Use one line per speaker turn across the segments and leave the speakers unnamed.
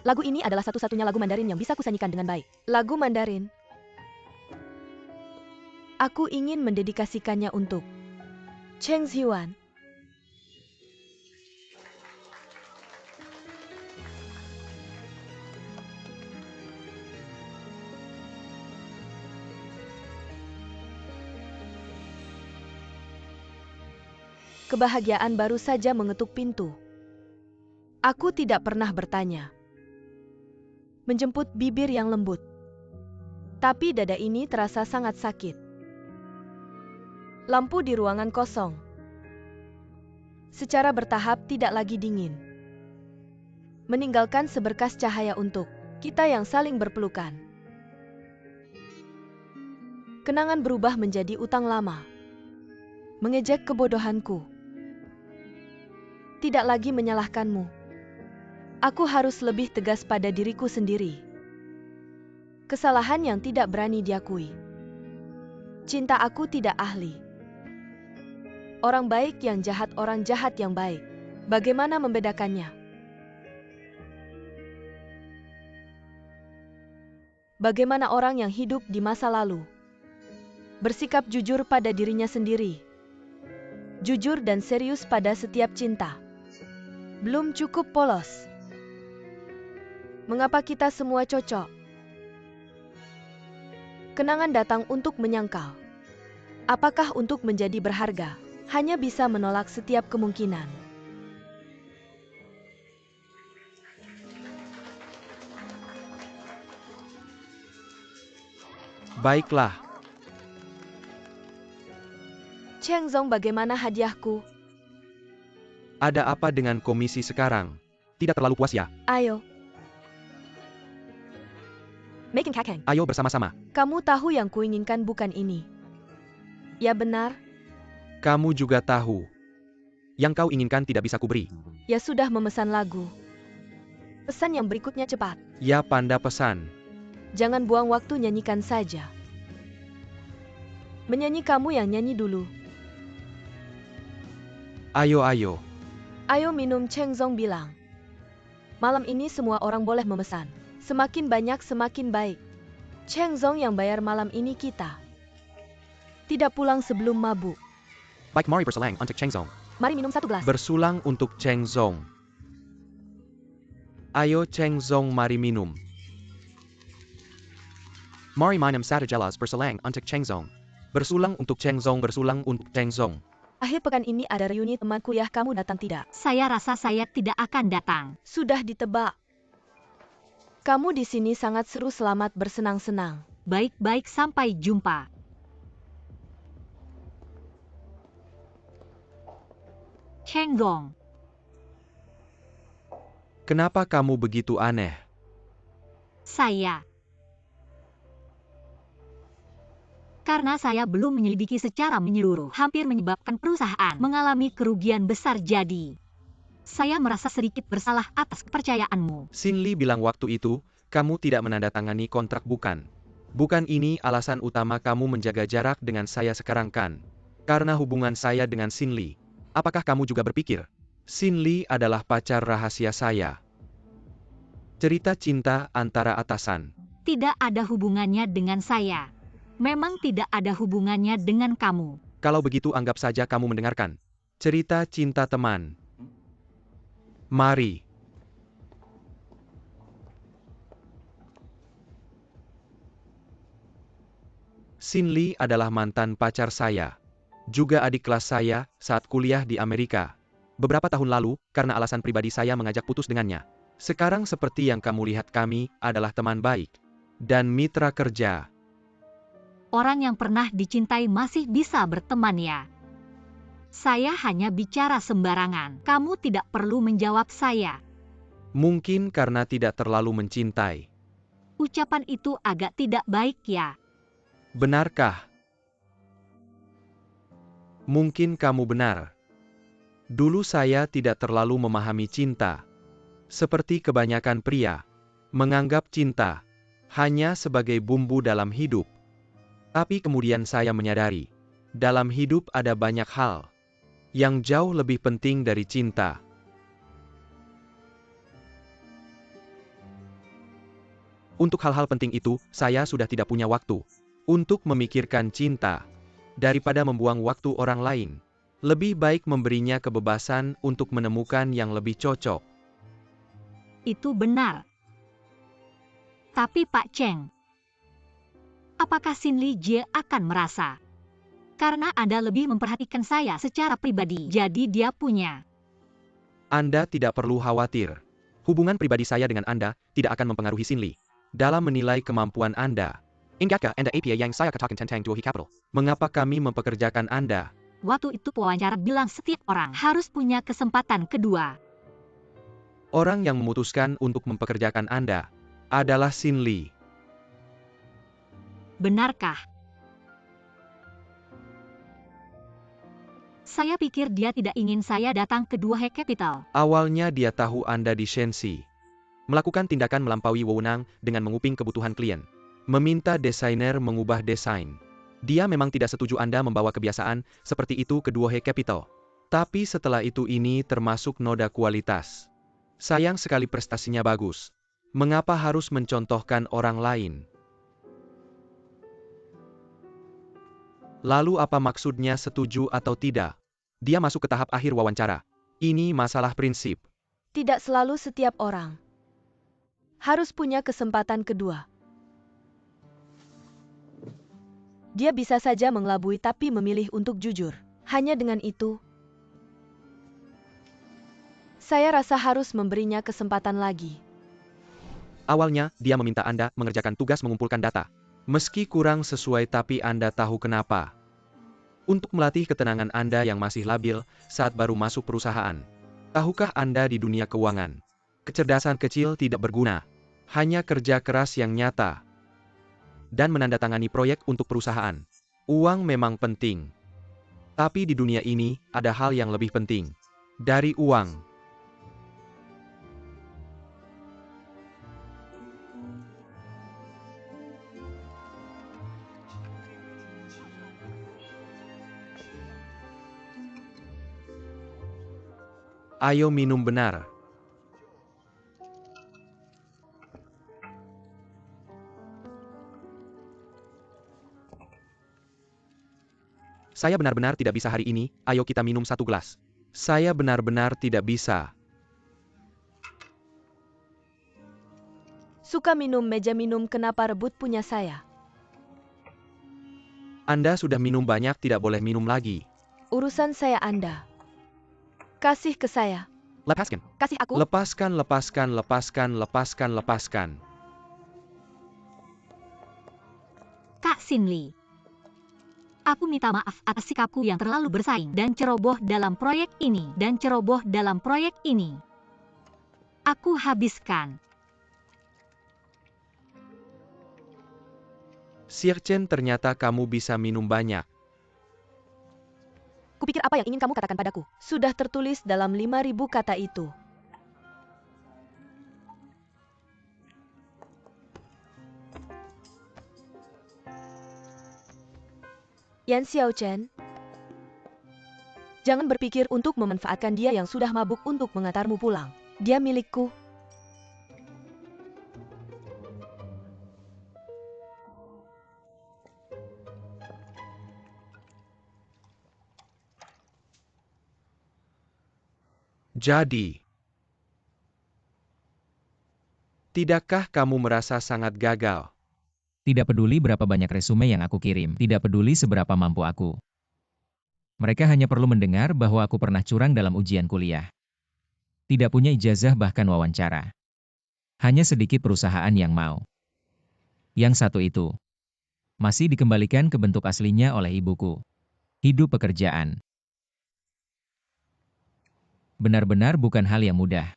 Lagu ini adalah satu-satunya lagu Mandarin yang bisa kusanyikan dengan baik. Lagu Mandarin. Aku ingin mendedikasikannya untuk Cheng Xiuan. Kebahagiaan baru saja mengetuk pintu. Aku tidak pernah bertanya. Menjemput bibir yang lembut. Tapi dada ini terasa sangat sakit. Lampu di ruangan kosong. Secara bertahap tidak lagi dingin. Meninggalkan seberkas cahaya untuk kita yang saling berpelukan. Kenangan berubah menjadi utang lama. Mengejek kebodohanku. Tidak lagi menyalahkanmu. Aku harus lebih tegas pada diriku sendiri. Kesalahan yang tidak berani diakui. Cinta aku tidak ahli. Orang baik yang jahat, orang jahat yang baik. Bagaimana membedakannya? Bagaimana orang yang hidup di masa lalu bersikap jujur pada dirinya sendiri. Jujur dan serius pada setiap cinta. Belum cukup polos. Mengapa kita semua cocok? Kenangan datang untuk menyangkal. Apakah untuk menjadi berharga, hanya bisa menolak setiap kemungkinan?
Baiklah.
Cheng Zong, bagaimana hadiahku?
Ada apa dengan komisi sekarang? Tidak terlalu puas ya?
Ayo. Making kakeng.
Ayo bersama-sama.
Kamu tahu yang kuinginkan bukan ini. Ya benar.
Kamu juga tahu. Yang kau inginkan tidak bisa kuberi.
Ya sudah memesan lagu. Pesan yang berikutnya cepat.
Ya panda pesan.
Jangan buang waktu, nyanyikan saja. Menyanyi, kamu yang nyanyi dulu.
Ayo.
Ayo minum, Cheng Zong bilang. Malam ini semua orang boleh memesan. Semakin banyak semakin baik. Cheng Zong yang bayar malam ini kita. Tidak pulang sebelum mabuk.
Baik, mari bersulang untuk Cheng Zong.
Mari minum satu gelas.
Bersulang untuk Cheng Zong. Ayo Cheng Zong, mari minum. Mari minum satu gelas bersulang untuk Cheng Zong. Bersulang untuk Cheng Zong, bersulang untuk Cheng Zong.
Akhir pekan ini ada reuni teman kuliah, kamu datang tidak?
Saya rasa saya tidak akan datang.
Sudah ditebak. Kamu di sini sangat seru, selamat bersenang-senang.
Baik-baik, sampai jumpa. Cheng Zong.
Kenapa kamu begitu aneh?
Karena saya belum menyelidiki secara menyeluruh, hampir menyebabkan perusahaan mengalami kerugian besar, jadi saya merasa sedikit bersalah atas kepercayaanmu.
Xin Li bilang waktu itu, kamu tidak menandatangani kontrak, bukan? Bukan ini alasan utama kamu menjaga jarak dengan saya sekarang, kan? Karena hubungan saya dengan Xin Li. Apakah kamu juga berpikir? Xin Li adalah pacar rahasia saya. Cerita cinta antara atasan.
Tidak ada hubungannya dengan saya. Memang tidak ada hubungannya dengan kamu.
Kalau begitu anggap saja kamu mendengarkan. Cerita cinta teman. Mari. Xin Li adalah mantan pacar saya. Juga adik kelas saya saat kuliah di Amerika. Beberapa tahun lalu, karena alasan pribadi saya mengajak putus dengannya. Sekarang seperti yang kamu lihat, kami adalah teman baik. Dan mitra kerja.
Orang yang pernah dicintai masih bisa berteman ya. Saya hanya bicara sembarangan. Kamu tidak perlu menjawab saya.
Mungkin karena tidak terlalu mencintai.
Ucapan itu agak tidak baik ya.
Benarkah? Mungkin kamu benar. Dulu saya tidak terlalu memahami cinta. Seperti kebanyakan pria, menganggap cinta hanya sebagai bumbu dalam hidup. Tapi kemudian saya menyadari, dalam hidup ada banyak hal yang jauh lebih penting dari cinta. Untuk hal-hal penting itu, saya sudah tidak punya waktu. Untuk memikirkan cinta. Daripada membuang waktu orang lain. Lebih baik memberinya kebebasan untuk menemukan yang lebih cocok.
Itu benar. Tapi Pak Cheng, apakah Xin Li Jie akan merasa? Karena Anda lebih memperhatikan saya secara pribadi, jadi dia punya.
Anda tidak perlu khawatir. Hubungan pribadi saya dengan Anda tidak akan mempengaruhi Xin Li. Dalam menilai kemampuan Anda. Ingatkah Anda apa yang saya katakan tentang Duohi Capital? Mengapa kami mempekerjakan Anda?
Waktu itu pewawancara bilang setiap orang harus punya kesempatan kedua.
Orang yang memutuskan untuk mempekerjakan Anda adalah Xin Li.
Benarkah? Saya pikir dia tidak ingin saya datang ke Duohi Capital.
Awalnya dia tahu Anda di Shenxi. Melakukan tindakan melampaui wewenang dengan menguping kebutuhan klien. Meminta desainer mengubah desain. Dia memang tidak setuju Anda membawa kebiasaan seperti itu ke Duohi Capital. Tapi setelah itu ini termasuk noda kualitas. Sayang sekali prestasinya bagus. Mengapa harus mencontohkan orang lain? Lalu apa maksudnya setuju atau tidak? Dia masuk ke tahap akhir wawancara. Ini masalah prinsip.
Tidak selalu setiap orang harus punya kesempatan kedua. Dia bisa saja mengelabui tapi memilih untuk jujur. Hanya dengan itu, saya rasa harus memberinya kesempatan lagi.
Awalnya, dia meminta Anda mengerjakan tugas mengumpulkan data. Meski kurang sesuai tapi Anda tahu kenapa. Untuk melatih ketenangan Anda yang masih labil saat baru masuk perusahaan. Tahukah Anda di dunia keuangan? Kecerdasan kecil tidak berguna. Hanya kerja keras yang nyata. Dan menandatangani proyek untuk perusahaan. Uang memang penting. Tapi di dunia ini, ada hal yang lebih penting. Dari uang. Ayo minum benar. Saya benar-benar tidak bisa hari ini, ayo kita minum satu gelas. Saya benar-benar tidak bisa.
Suka minum meja minum kenapa rebut punya saya?
Anda sudah minum banyak tidak boleh minum lagi.
Urusan saya Anda. Kasih ke saya.
Lepaskan.
Kasih aku.
Lepaskan, lepaskan, lepaskan, lepaskan, lepaskan.
Kak Xin Li, aku minta maaf atas sikapku yang terlalu bersaing dan ceroboh dalam proyek ini. Aku habiskan.
Sir Chen, ternyata kamu bisa minum banyak.
Kupikir apa yang ingin kamu katakan padaku sudah tertulis dalam 5.000 kata itu. Yan Xiaochen, jangan berpikir untuk memanfaatkan dia yang sudah mabuk untuk mengantarmu pulang. Dia milikku.
Jadi, tidakkah kamu merasa sangat gagal?
Tidak peduli berapa banyak resume yang aku kirim, tidak peduli seberapa mampu aku. Mereka hanya perlu mendengar bahwa aku pernah curang dalam ujian kuliah. Tidak punya ijazah bahkan wawancara. Hanya sedikit perusahaan yang mau. Yang satu itu masih dikembalikan ke bentuk aslinya oleh ibuku. Hidup pekerjaan. Benar-benar bukan hal yang mudah.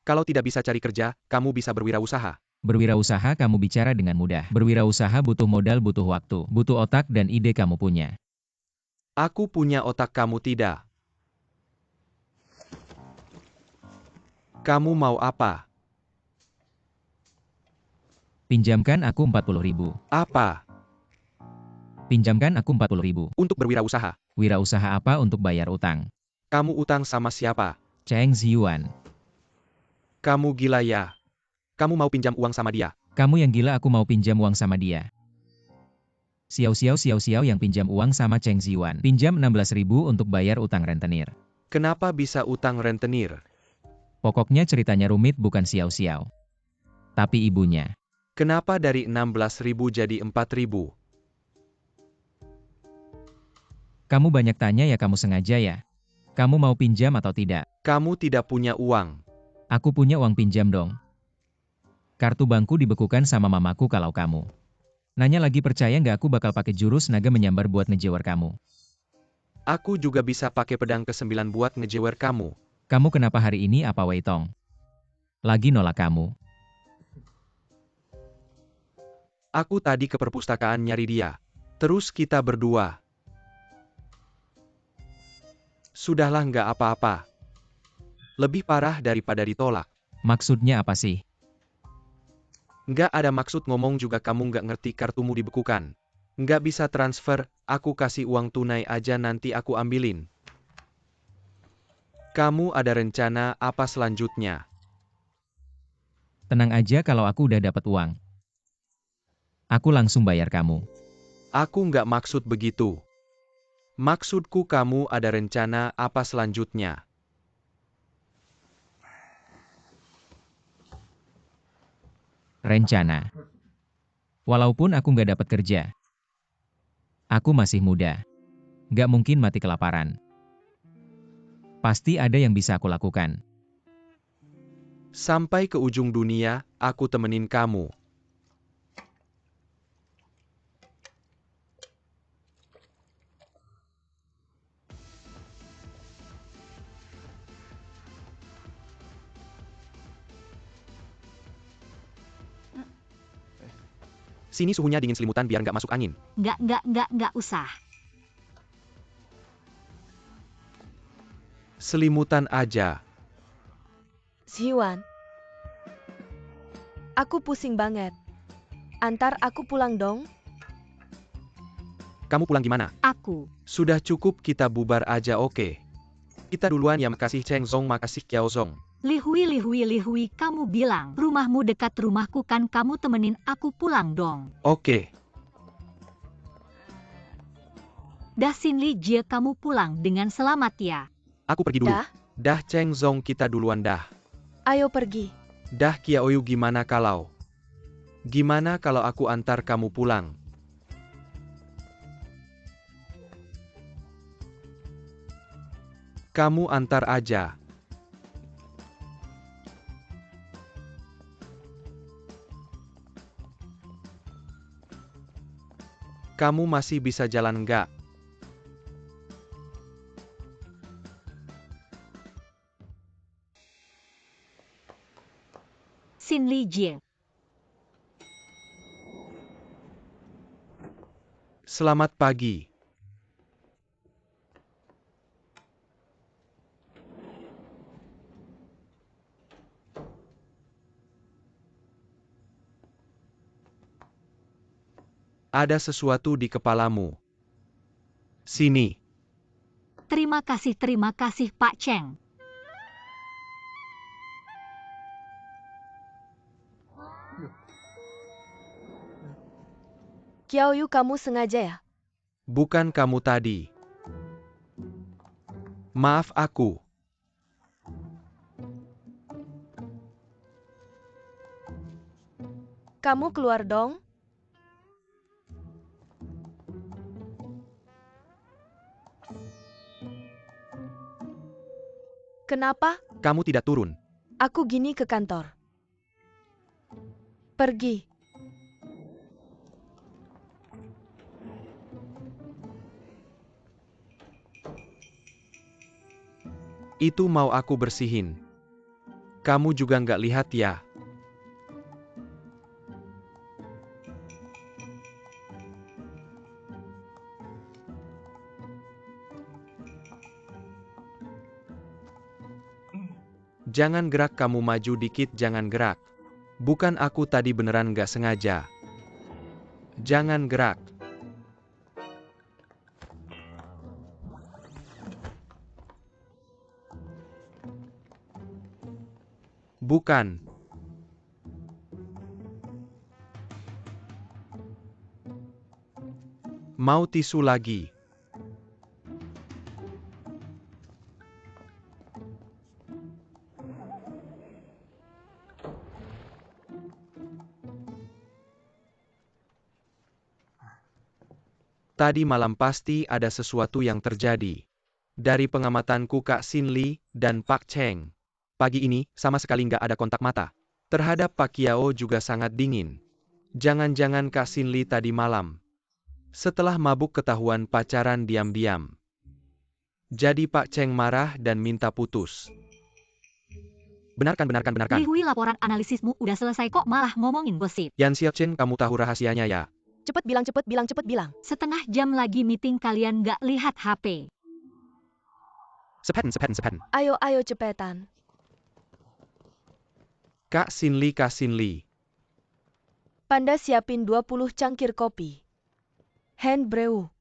Kalau tidak bisa cari kerja, kamu bisa berwirausaha.
Berwirausaha kamu bicara dengan mudah. Berwirausaha butuh modal, butuh waktu, butuh otak dan ide kamu punya.
Aku punya otak, kamu tidak. Kamu mau apa?
Pinjamkan aku 40.000.
Apa?
Pinjamkan aku 40.000.
Untuk berwirausaha.
Wirausaha apa untuk bayar utang?
Kamu utang sama siapa?
Cheng Ziyuan.
Kamu gila ya? Kamu mau pinjam uang sama dia?
Kamu yang gila, aku mau pinjam uang sama dia. Xiao Xiao yang pinjam uang sama Cheng Ziwan. Pinjam 16.000 untuk bayar utang rentenir.
Kenapa bisa utang rentenir?
Pokoknya ceritanya rumit, bukan Xiao Xiao. Tapi ibunya.
Kenapa dari 16.000 jadi 4.000?
Kamu banyak tanya ya, kamu sengaja ya? Kamu mau pinjam atau tidak?
Kamu tidak punya uang.
Aku punya uang, pinjam dong. Kartu bankku dibekukan sama mamaku kalau kamu. Nanya lagi, percaya nggak aku bakal pakai jurus naga menyambar buat ngejewer kamu.
Aku juga bisa pakai pedang ke-9 buat ngejewer kamu.
Kamu kenapa hari ini, apa Wei Tong? Lagi nolak kamu.
Aku tadi ke perpustakaan nyari dia. Terus kita berdua. Sudahlah, nggak apa-apa. Lebih parah daripada ditolak.
Maksudnya apa sih?
Nggak ada maksud ngomong juga, kamu nggak ngerti kartumu dibekukan. Nggak bisa transfer, aku kasih uang tunai aja nanti aku ambilin. Kamu ada rencana apa selanjutnya?
Tenang aja, kalau aku udah dapat uang. Aku langsung bayar kamu.
Aku nggak maksud begitu. Maksudku kamu ada rencana apa selanjutnya?
Rencana. Walaupun aku nggak dapat kerja. Aku masih muda. Nggak mungkin mati kelaparan. Pasti ada yang bisa aku lakukan.
Sampai ke ujung dunia, aku temenin kamu. Sini suhunya dingin, selimutan biar nggak masuk angin.
Nggak usah.
Selimutan aja.
Ziwan. Aku pusing banget. Antar aku pulang dong.
Kamu pulang gimana?
Aku.
Sudah cukup, kita bubar aja, oke? Kita duluan ya, makasih Cheng Zong, makasih Kiao Zong.
Li Hui, kamu bilang rumahmu dekat rumahku kan, kamu temenin aku pulang dong.
Oke.
Dah Xin Li Jie, kamu pulang dengan selamat ya.
Aku pergi dulu.
Dah,
Dah Cheng Zong, kita duluan dah.
ayo pergi.
Dah Kiaoyu, gimana kalau? Gimana kalau aku antar kamu pulang? Kamu antar aja. Kamu masih bisa jalan nggak?
Xin Li Jie.
Selamat pagi. Ada sesuatu di kepalamu. Sini.
Terima kasih Pak Cheng.
Kiaoyu, kamu sengaja ya?
Bukan kamu tadi. Maaf aku.
Kamu keluar dong. Kenapa?
Kamu tidak turun.
Aku gini ke kantor. Pergi.
Itu mau aku bersihin. Kamu juga nggak lihat ya? Jangan gerak, kamu maju dikit, jangan gerak. Bukan aku tadi, beneran nggak sengaja. Jangan gerak. Bukan. Mau tisu lagi? Tadi malam pasti ada sesuatu yang terjadi. Dari pengamatanku Kak Sin Lee dan Pak Cheng, pagi ini sama sekali nggak ada kontak mata. Terhadap Pak Kiao juga sangat dingin. Jangan-jangan Kak Sin Lee tadi malam, setelah mabuk ketahuan pacaran diam-diam. Jadi Pak Cheng marah dan minta putus. Benarkan.
Li Hui, laporan analisismu udah selesai kok malah ngomongin gosip.
Yan Xiaochen, kamu tahu rahasianya ya?
Cepet bilang.
Setengah jam lagi meeting kalian gak lihat HP.
Sepen.
Ayo cepetan.
Kak Sin Lee.
Panda siapin 20 cangkir kopi. Hand brew.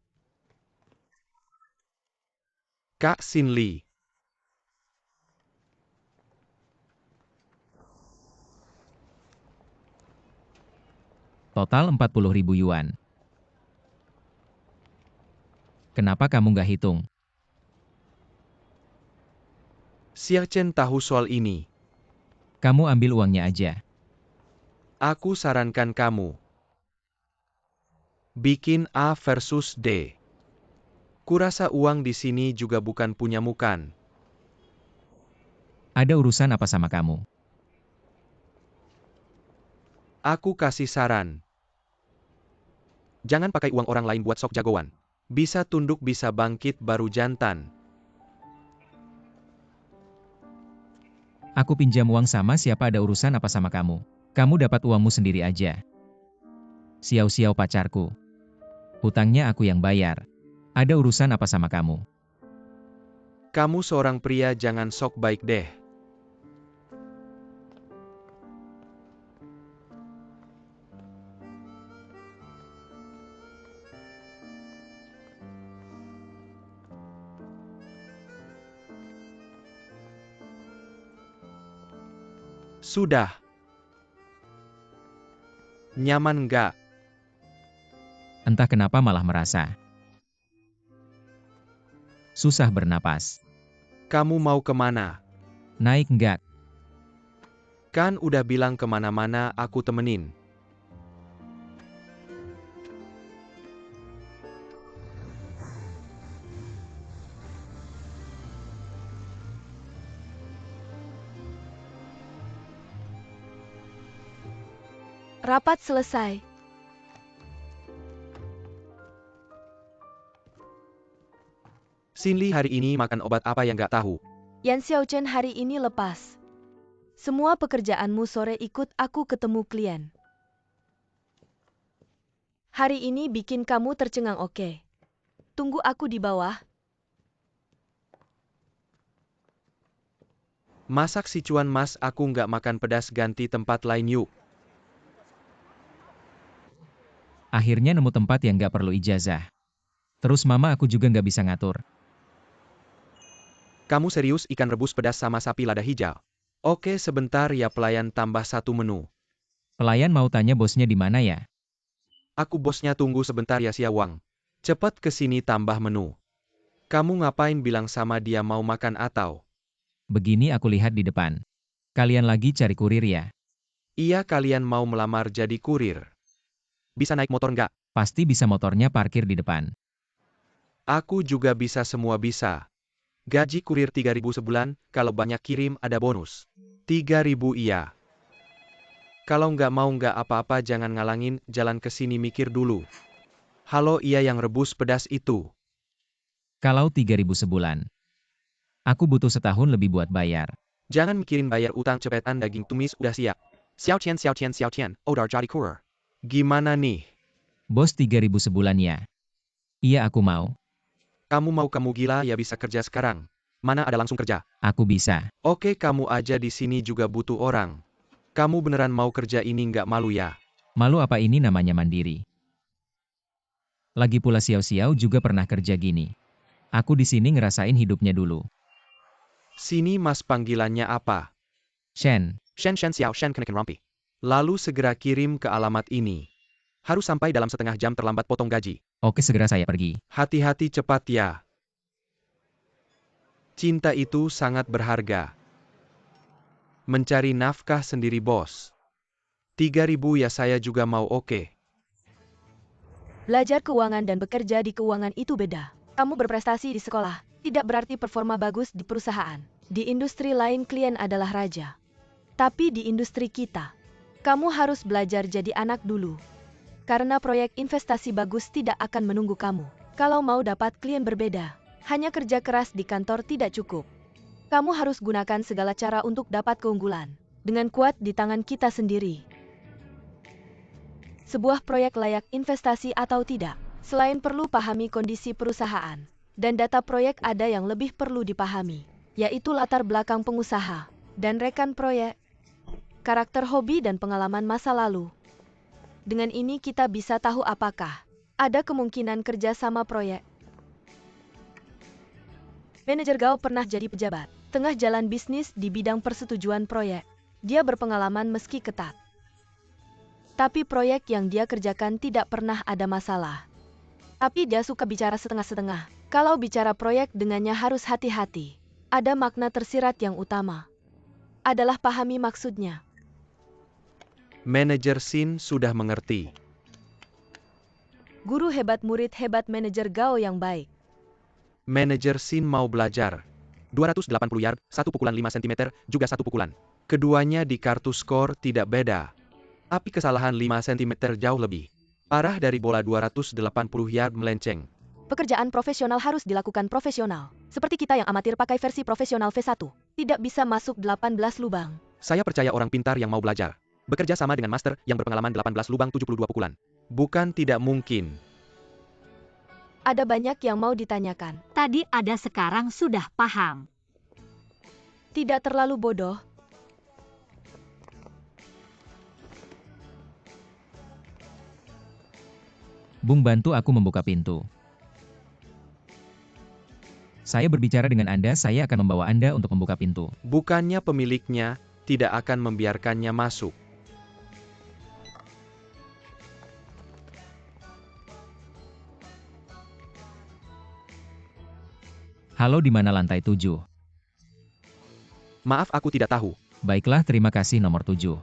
Kak Sin Lee.
Total 40.000 yuan. Kenapa kamu nggak hitung?
Xiaochen tahu soal ini.
Kamu ambil uangnya aja.
Aku sarankan kamu bikin A versus D. Kurasa uang di sini juga bukan punyamu kan?
Ada urusan apa sama kamu?
Aku kasih saran. Jangan pakai uang orang lain buat sok jagoan. Bisa tunduk, bisa bangkit, baru jantan.
Aku pinjam uang sama siapa, ada urusan apa sama kamu? Kamu dapat uangmu sendiri aja. Xiao pacarku. Hutangnya aku yang bayar. Ada urusan apa sama kamu?
Kamu seorang pria, jangan sok baik deh. Sudah. Nyaman nggak?
Entah kenapa malah merasa susah bernapas.
Kamu mau kemana?
Naik nggak?
Kan udah bilang kemana-mana aku temenin.
Rapat selesai.
Sin Lee hari ini makan obat apa yang nggak tahu?
Yan Xiaochen hari ini lepas. Semua pekerjaanmu sore ikut aku ketemu klien. Hari ini bikin kamu tercengang, oke? Tunggu aku di bawah.
Masak Sichuan mas, aku nggak makan pedas, ganti tempat lain yuk.
Akhirnya nemu tempat yang nggak perlu ijazah. Terus mama aku juga nggak bisa ngatur.
Kamu serius ikan rebus pedas sama sapi lada hijau? Oke sebentar ya pelayan, tambah satu menu.
Pelayan mau tanya bosnya di mana ya?
Aku bosnya, tunggu sebentar ya Siawang. Cepat kesini tambah menu. Kamu ngapain, bilang sama dia mau makan atau?
Begini aku lihat di depan. Kalian lagi cari kurir ya?
Iya, kalian mau melamar jadi kurir. Bisa naik motor nggak?
Pasti bisa, motornya parkir di depan.
Aku juga bisa, semua bisa. Gaji kurir 3.000 sebulan, kalau banyak kirim ada bonus. 3.000 iya. Kalau nggak mau nggak apa-apa, jangan ngalangin, jalan ke sini mikir dulu. Halo, iya yang rebus pedas itu.
Kalau 3.000 sebulan. Aku butuh setahun lebih buat bayar.
Jangan mikirin bayar utang, cepetan, daging tumis udah siap. Xiaochen, odar jadi kurir. Gimana nih?
Bos, 3.000 sebulan ya? Iya, aku mau.
Kamu mau? Kamu gila ya, bisa kerja sekarang. Mana ada langsung kerja?
Aku bisa.
Oke, kamu aja di sini juga butuh orang. Kamu beneran mau kerja ini, nggak malu ya?
Malu apa, ini namanya mandiri. Lagi pula Xiao juga pernah kerja gini. Aku di sini ngerasain hidupnya dulu.
Sini mas, panggilannya apa?
Shen.
Shen Xiao Shen Keneken Rampi. Lalu segera kirim ke alamat ini. Harus sampai dalam setengah jam, terlambat potong gaji.
Oke, segera saya pergi.
Hati-hati cepat ya. Cinta itu sangat berharga. Mencari nafkah sendiri bos. 3.000 ya saya juga mau oke.
Belajar keuangan dan bekerja di keuangan itu beda. Kamu berprestasi di sekolah, tidak berarti performa bagus di perusahaan. Di industri lain klien adalah raja. Tapi di industri kita, kamu harus belajar jadi anak dulu. Karena proyek investasi bagus tidak akan menunggu kamu. Kalau mau dapat klien berbeda, hanya kerja keras di kantor tidak cukup. Kamu harus gunakan segala cara untuk dapat keunggulan. Dengan kuat di tangan kita sendiri. Sebuah proyek layak investasi atau tidak, selain perlu pahami kondisi perusahaan, dan data proyek ada yang lebih perlu dipahami, yaitu latar belakang pengusaha, dan rekan proyek, karakter hobi dan pengalaman masa lalu. Dengan ini kita bisa tahu apakah ada kemungkinan kerja sama proyek. Manajer Gao pernah jadi pejabat, tengah jalan bisnis di bidang persetujuan proyek. Dia berpengalaman meski ketat. Tapi proyek yang dia kerjakan tidak pernah ada masalah. Tapi dia suka bicara setengah-setengah. Kalau bicara proyek dengannya harus hati-hati. Ada makna tersirat yang utama. Adalah pahami maksudnya.
Manajer Sin sudah mengerti.
Guru hebat, murid hebat, manajer Gao yang baik.
Manajer Sin mau belajar. 280 yard, 1 pukulan 5 cm, juga 1 pukulan. Keduanya di kartu skor tidak beda. Tapi kesalahan 5 cm jauh lebih parah dari bola 280 yard melenceng.
Pekerjaan profesional harus dilakukan profesional. Seperti kita yang amatir pakai versi profesional V1. Tidak bisa masuk 18 lubang.
Saya percaya orang pintar yang mau belajar. Bekerja sama dengan master yang berpengalaman 18 lubang 72 pukulan. Bukan tidak mungkin.
Ada banyak yang mau ditanyakan.
Tadi ada, sekarang sudah paham.
Tidak terlalu bodoh.
Bung, bantu aku membuka pintu. Saya berbicara dengan Anda, saya akan membawa Anda untuk membuka pintu.
Bukannya pemiliknya tidak akan membiarkannya masuk.
Halo, di mana lantai 7?
Maaf, aku tidak tahu.
Baiklah, terima kasih, nomor 7.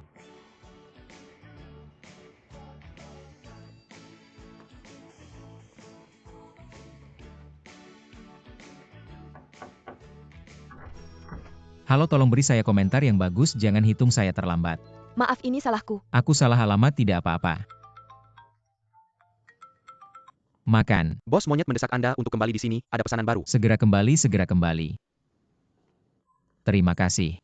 Halo, tolong beri saya komentar yang bagus, jangan hitung saya terlambat.
Maaf, ini salahku.
Aku salah alamat, tidak apa-apa. Makan.
Bos monyet mendesak Anda untuk kembali di sini, ada pesanan baru.
Segera kembali, segera kembali. Terima kasih.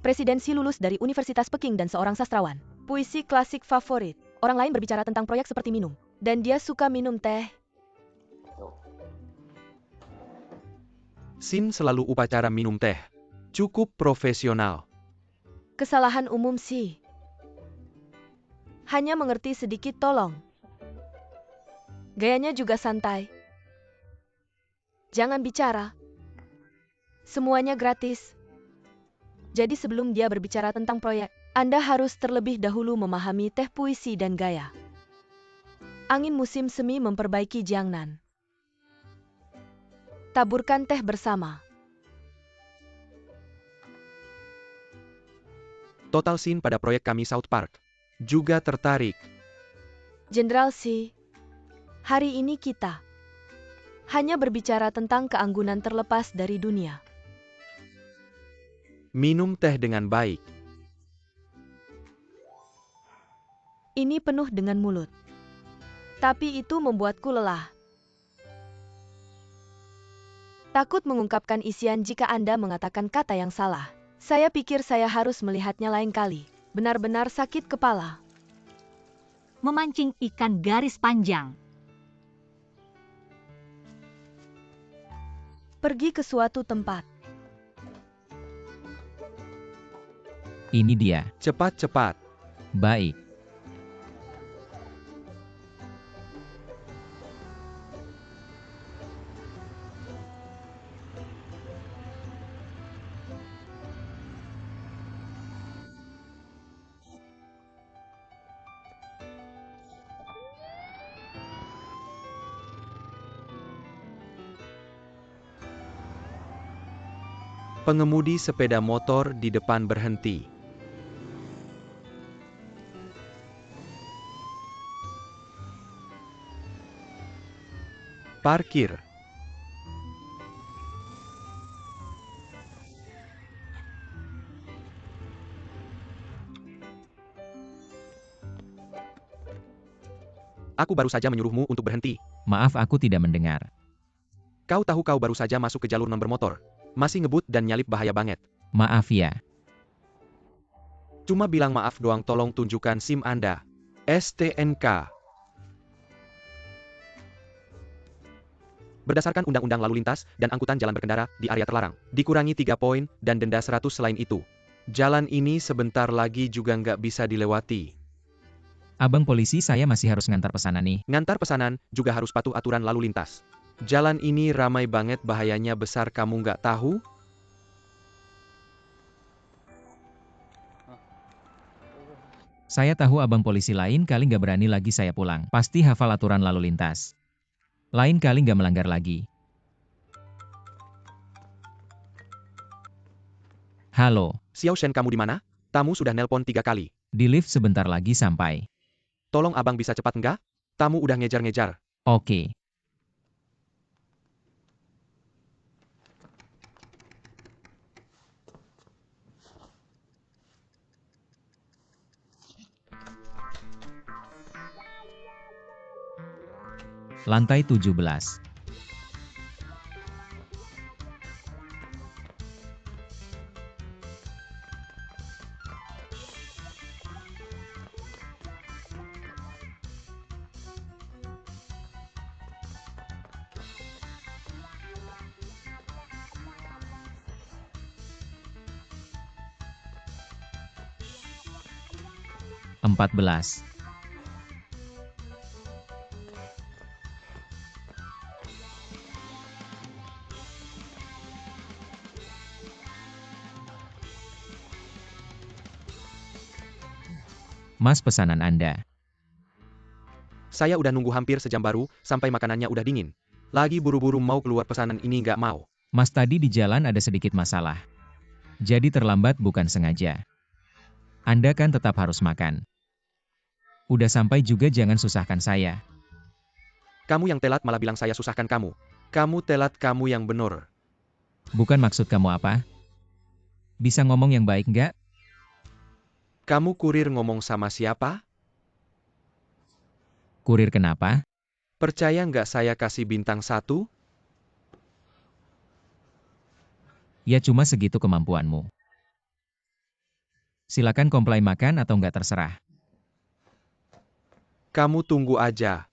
Presiden Xi lulus dari Universitas Peking dan seorang sastrawan. Puisi klasik favorit. Orang lain berbicara tentang proyek seperti minum. Dan dia suka minum teh.
Sin selalu upacara minum teh. Cukup profesional.
Kesalahan umum Xi. Hanya mengerti sedikit tolong. Gayanya juga santai. Jangan bicara. Semuanya gratis. Jadi sebelum dia berbicara tentang proyek, Anda harus terlebih dahulu memahami teh, puisi, dan gaya. Angin musim semi memperbaiki Jiangnan. Taburkan teh bersama.
Total Sin pada proyek kami South Park juga tertarik.
Jenderal Xi, hari ini kita hanya berbicara tentang keanggunan terlepas dari dunia.
Minum teh dengan baik.
Ini penuh dengan mulut. Tapi itu membuatku lelah. Takut mengungkapkan isian jika Anda mengatakan kata yang salah. Saya pikir saya harus melihatnya lain kali. Benar-benar sakit kepala.
Memancing ikan garis panjang.
Pergi ke suatu tempat.
Ini dia.
Cepat-cepat.
Baik.
Pengemudi sepeda motor di depan berhenti. Parkir. Aku baru saja menyuruhmu untuk berhenti.
Maaf, aku tidak mendengar.
Kau tahu kau baru saja masuk ke jalur non bermotor. Masih ngebut dan nyalip, bahaya banget.
Maaf ya.
Cuma bilang maaf doang, tolong tunjukkan SIM Anda. STNK. Berdasarkan Undang-Undang Lalu Lintas dan Angkutan Jalan Berkendara di area terlarang, dikurangi 3 poin dan denda 100 selain itu. Jalan ini sebentar lagi juga nggak bisa dilewati.
Abang polisi, saya masih harus ngantar pesanan nih.
Ngantar pesanan juga harus patuh aturan lalu lintas. Jalan ini ramai banget, bahayanya besar, kamu nggak tahu?
Saya tahu abang polisi, lain kali nggak berani lagi saya pulang. Pasti hafal aturan lalu lintas. Lain kali nggak melanggar lagi. Halo,
Xiao Shen, kamu di mana? Tamu sudah nelpon 3 kali.
di lift sebentar lagi sampai.
Tolong abang bisa cepat nggak? Tamu udah ngejar-ngejar.
Oke. Lantai 17. Empat belas. Mas, pesanan Anda.
Saya udah nunggu hampir sejam, baru sampai makanannya udah dingin. Lagi buru-buru mau keluar, pesanan ini nggak mau.
Mas, tadi di jalan ada sedikit masalah. Jadi terlambat bukan sengaja. Anda kan tetap harus makan. Udah sampai juga, jangan susahkan saya.
Kamu yang telat malah bilang saya susahkan kamu. Kamu telat, kamu yang bener.
Bukan maksud kamu apa? Bisa ngomong yang baik nggak?
Kamu kurir ngomong sama siapa?
Kurir kenapa?
Percaya nggak saya kasih bintang 1?
Ya cuma segitu kemampuanmu. Silakan komplain makan atau nggak, terserah.
Kamu tunggu aja.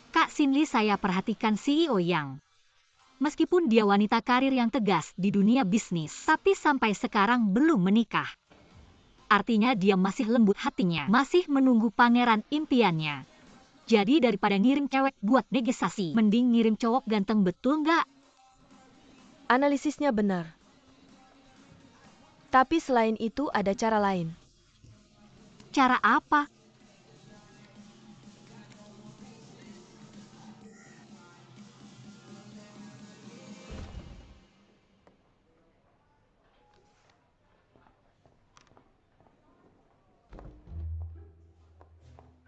Kak Sinli, saya perhatikan CEO Yang. Meskipun dia wanita karir yang tegas di dunia bisnis, tapi sampai sekarang belum menikah. Artinya dia masih lembut hatinya, masih menunggu pangeran impiannya. Jadi daripada ngirim cewek buat negosiasi, mending ngirim cowok ganteng, betul nggak?
Analisisnya benar. Tapi selain itu ada cara lain.
Cara apa?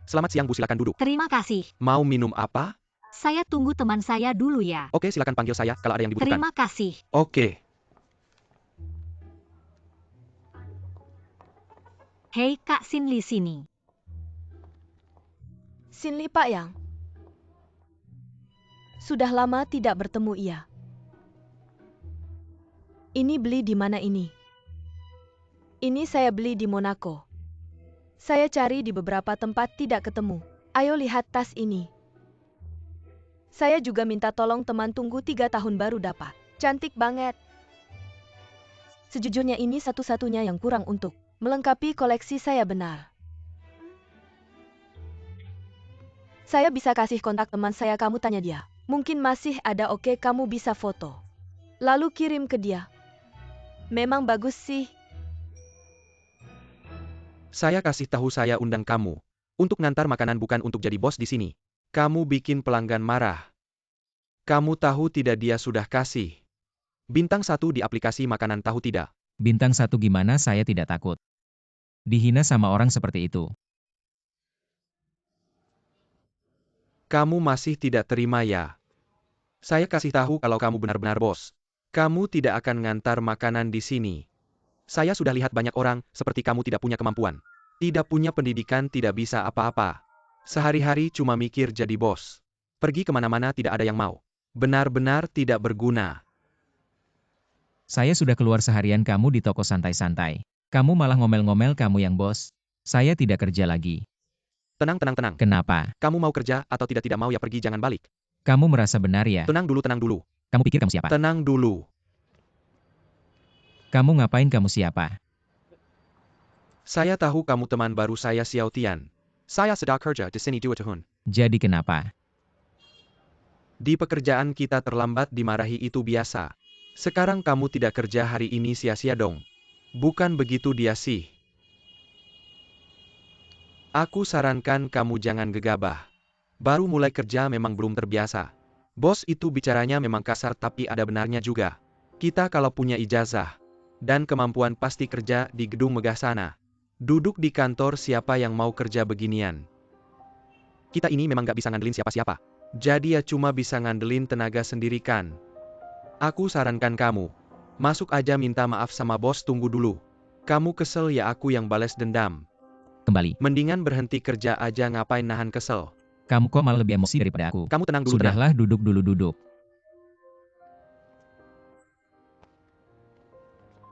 Selamat siang Bu, silakan duduk.
Terima kasih.
Mau minum apa?
Saya tunggu teman saya dulu ya.
Oke, silakan panggil saya kalau ada yang dibutuhkan.
Terima kasih.
Oke.
Hei Kak Sinli, sini.
Sinli, Pak Yang. Sudah lama tidak bertemu ia. Ini beli di mana ini? Ini saya beli di Monaco. Saya cari di beberapa tempat tidak ketemu. Ayo lihat tas ini. Saya juga minta tolong teman, tunggu 3 tahun baru dapat. Cantik banget. Sejujurnya ini satu-satunya yang kurang untuk melengkapi koleksi saya, benar. Saya bisa kasih kontak teman saya, kamu tanya dia. Mungkin masih ada, oke, kamu bisa foto. Lalu kirim ke dia. Memang bagus sih.
Saya kasih tahu, saya undang kamu untuk ngantar makanan, bukan untuk jadi bos di sini. Kamu bikin pelanggan marah. Kamu tahu tidak dia sudah kasih bintang 1 di aplikasi makanan tahu tidak?
Bintang 1 gimana saya tidak takut. Dihina sama orang seperti itu.
Kamu masih tidak terima ya? Saya kasih tahu kalau kamu benar-benar bos. Kamu tidak akan ngantar makanan di sini. Saya sudah lihat banyak orang seperti kamu tidak punya kemampuan. Tidak punya pendidikan, tidak bisa apa-apa. Sehari-hari cuma mikir jadi bos. Pergi kemana-mana tidak ada yang mau. Benar-benar tidak berguna.
Saya sudah keluar seharian kamu di toko santai-santai. Kamu malah ngomel-ngomel kamu yang bos. Saya tidak kerja lagi.
Tenang, tenang, tenang.
Kenapa?
Kamu mau kerja atau tidak mau ya pergi, jangan balik.
Kamu merasa benar ya?
Tenang dulu, tenang dulu.
Kamu pikir kamu siapa?
Tenang dulu.
Kamu ngapain kamu siapa?
Saya tahu kamu teman baru saya Xiao Tian. Saya sedang kerja di sini 2 tahun.
Jadi kenapa?
Di pekerjaan kita terlambat dimarahi itu biasa. Sekarang kamu tidak kerja hari ini sia-sia dong. Bukan begitu dia sih. Aku sarankan kamu jangan gegabah. Baru mulai kerja memang belum terbiasa. Bos itu bicaranya memang kasar tapi ada benarnya juga. Kita kalau punya ijazah dan kemampuan pasti kerja di gedung megah sana. Duduk di kantor siapa yang mau kerja beginian. Kita ini memang gak bisa ngandelin siapa-siapa. Jadi ya cuma bisa ngandelin tenaga sendiri kan. Aku sarankan kamu, masuk aja minta maaf sama bos, tunggu dulu. Kamu kesel ya aku yang balas dendam.
Kembali.
Mendingan berhenti kerja aja ngapain nahan kesel.
Kamu kok malah lebih emosi daripada aku.
Kamu tenang dulu, tenang.
Sudahlah duduk dulu duduk.